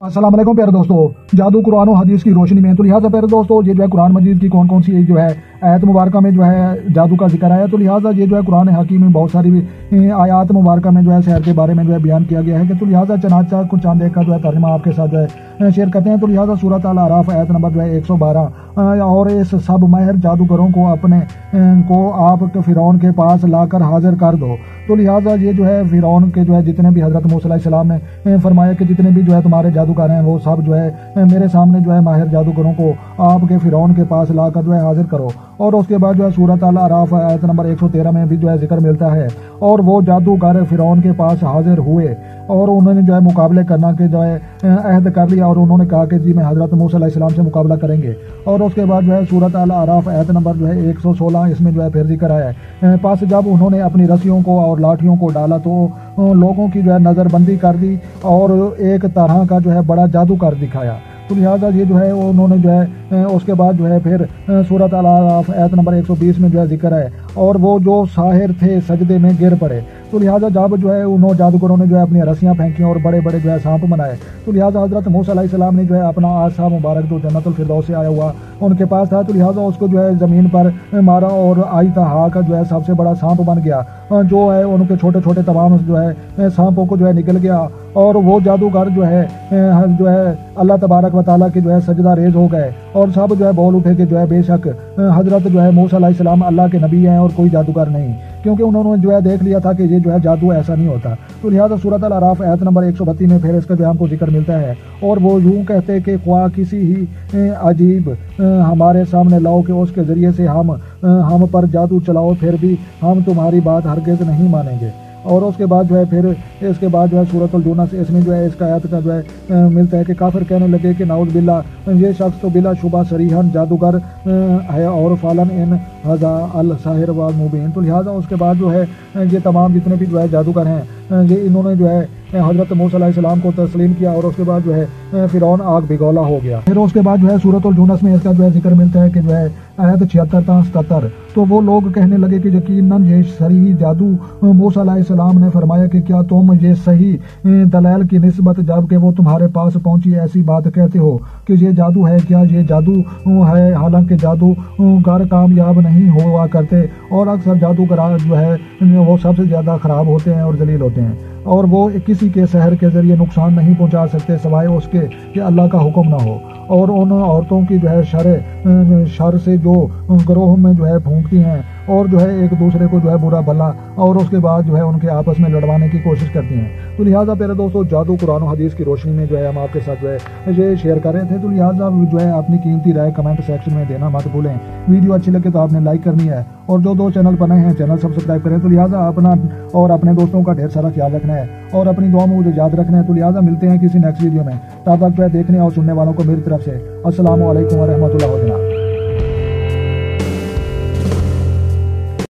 अस्सलाम वालेकुम प्यारे दोस्तों, जादू कुरान और हदीस की रोशनी में। तो लिहाजा प्यारे दोस्तों, ये जो है कुरान मजीद की कौन कौन सी जो है आयत मुबारक में जो है जादू का जिक्र आया। तो लिहाजा ये जो है कुरान हकीम में बहुत सारी आयत मुबारक में जो है शहर के बारे में जो है बयान किया गया है कि तो लिहाजा चनाचा कुछ चांद एक का जो है तर्जुमा आपके साथ जो है शेयर करते हैं। तो लिहाजा सूरत अल आराफ आयत नंबर जो है 112 और इस सब माहिर जादूगरों को अपने को आप फिरौन के पास लाकर हाजिर कर दो। तो लिहाजा ये जो है फिरौन के जो है जितने भी हजरत मूसा अलैहिस्सलाम ने फरमाया कि जितने भी जो है तुम्हारे जादूगर हैं वो सब जो है मेरे सामने जो है माहिर जादूगरों को आपके फिरौन के पास लाकर जो है हाजिर करो। और उसके बाद जो है सूरत अल आराफ आयत नंबर 113 में भी जो है जिक्र मिलता है और वो जादूगर फिरौन के पास हाजिर हुए और उन्होंने जो है मुकाबले करना के जो है अहद कर लिया और उन्होंने कहा कि जी मैं हजरत मूसा अलैहिस्सलाम से मुकाबला करेंगे। और उसके बाद जो है सूरत अल आराफ आयत नंबर जो है 116 इसमें जो है फिर जिक्र आया है पास जब उन्होंने अपनी रस्सियों को और लाठियों को डाला तो लोगों की जो है नजरबंदी कर दी और एक तरह का जो है बड़ा जादू कर दिखाया। तो लिहाजा ये जो है उन्होंने जो है उसके बाद जो है फिर सूरत अल आराफ आयत नंबर 120 में जो है जिक्र है और वो जो साहिर थे सजदे में गिर पड़े। तो लिहाजा जब जो है उन जादूगरों ने जो है अपनी रस्सियां फेंकी और बड़े बड़े जो है सांप बनाए। तो लिहाजा हजरत मूसा अलैहिस्सलाम ने जो है अपना आसा मुबारक जो जन्नतुल फिरदौस से आया हुआ उनके पास था। तो लिहाजा उसको जो है जमीन पर मारा और आई तहा का जो है सबसे बड़ा सांप बन गया जो है उनके छोटे छोटे तमाम जो है सांपों को जो है निकल गया और वो जादूगर जो है अल्लाह तबारक व तआला के जो है सजदा रेज हो गए और सब जो है बोल उठे कि जो है बेशक हजरत जो है मूसा अलैहिस्सलाम अल्लाह के नबी हैं और कोई जादूगर नहीं, क्योंकि उन्होंने जो है देख लिया था कि ये जो है जादू ऐसा नहीं होता। तो लिहाजा सूरत अल आराफ आयत नंबर 132 में फिर इसका जो हमको जिक्र मिलता है और वो यूं कहते कि ख्वाह किसी ही अजीब हमारे सामने लाओ कि उसके जरिए से हम पर जादू चलाओ फिर भी हम तुम्हारी बात हरगिज़ नहीं मानेंगे। और उसके बाद जो है फिर इसके बाद जो है सूरतुल जुनस इसमें जो है इसका आयत का जो है मिलता है कि काफिर कहने लगे कि नाउज़ बिल्ला ये शख्स तो बिला शुबा सरीहन जादूगर है और फालन इन हज़ा अल साहिर व मुबीन। तो लिहाजा उसके बाद जो है ये तमाम जितने भी जो है जादूगर हैं ये इन्होंने जो है हजरत मूसा अलैहिस्सलाम को तस्लीम किया और उसके बाद जो है फिरौन आग बिगौला हो गया। फिर उसके बाद जो है सूरतुल जुनस में इसका जो है जिक्र मिलता है कि जो है आयत 76-77 तो वो लोग कहने लगे कि यकीनन ये सही जादू मूसा अलैहिस्सलाम ने फरमाया कि क्या तुम ये सही दलाल की निस्बत जबकि वो तुम्हारे पास पहुंची ऐसी बात कहते हो कि ये जादू है, क्या ये जादू है? हालांकि जादूगर कामयाब नहीं हुआ करते और अक्सर जादूगर जो है वो सबसे ज्यादा खराब होते हैं और जलील होते हैं और वो किसी के शहर के जरिए नुकसान नहीं पहुंचा सकते सिवाय उसके कि अल्लाह का हुक्म ना हो। और उन औरतों की जो है शर से जो ग्रोह में जो है फूंकती हैं और जो है एक दूसरे को जो है बुरा भला और उसके बाद जो है उनके आपस में लड़वाने की कोशिश करती हैं। तो लिहाजा प्यारे दोस्तों, जादू कुरान और हदीस की रोशनी में जो है हम आपके साथ जो है ये शेयर कर रहे थे। तो लिहाजा जो है अपनी कीमती राय कमेंट सेक्शन में देना मत भूलें। वीडियो अच्छी लगे तो आपने लाइक करनी है और जो चैनल पर नए हैं चैनल सब्सक्राइब करें। तो लिहाजा अपना और अपने दोस्तों का ढेर सारा ख्याल रखना है और अपनी दुआ में मुझे याद रखना है। तो लिहाजा मिलते हैं किसी नेक्स्ट वीडियो में, तब तक जो है देखने और सुनने वालों को मेरी तरफ से अस्सलाम वालेकुम व रहमतुल्लाहि व बरकातहू।